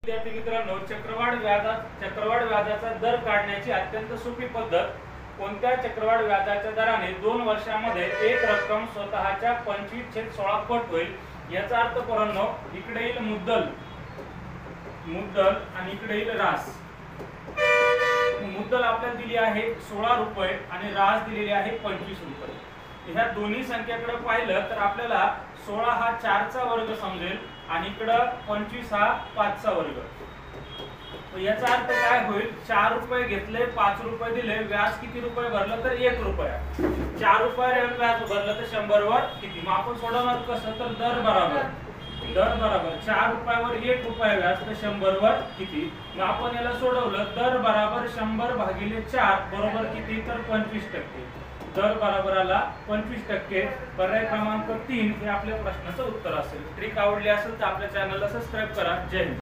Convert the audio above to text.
विद्यार्थी मित्रांनो, चक्रवाढ व्याजाचा दर काढण्याची अत्यंत सोपी पद्धत. कोणत्या चक्रवाढ व्याजाच्या दराने 2 वर्षांमध्ये एक रक्कम स्वतःच्या 25/16 पट होईल. याचा अर्थ पोरांनो, इकडे येईल मुद्दल आणि इकडे येईल रास. मुद्दल आपल्याला दिली आहे 16 रुपये आणि रास दिलेली आहे 25 रुपये. ह्या दोन्ही संख्याकडे पाहिलं तर आपल्याला 16 हा 4 चा वर्ग समजेल आणि इकडं 25 हा 5 चा वर्ग. याचा अर्थ काय होईल, 4 रुपये घेतले, 5 रुपये दिले, व्याज किती रुपये भरलं तर 1 रुपया. 4 रुपये व्याज भरलं तर 100 वर किती. मग आपण सोडवणार कसं, तर दर बराबर 4 रुपयावर 1 रुपया व्याज तर 100 वर किती. मग आपण याला सोडवलं, दर बराबर 100 भागिले 4 बरोबर किती, तर 25%. दर बरोबर आला 25%. पर्याय क्रमांक 3 हे आपल्या प्रश्नाचं उत्तर असेल. ट्रिक आवडली असेल तर आपल्या चॅनलला सबस्क्राईब करा. जय हिंद.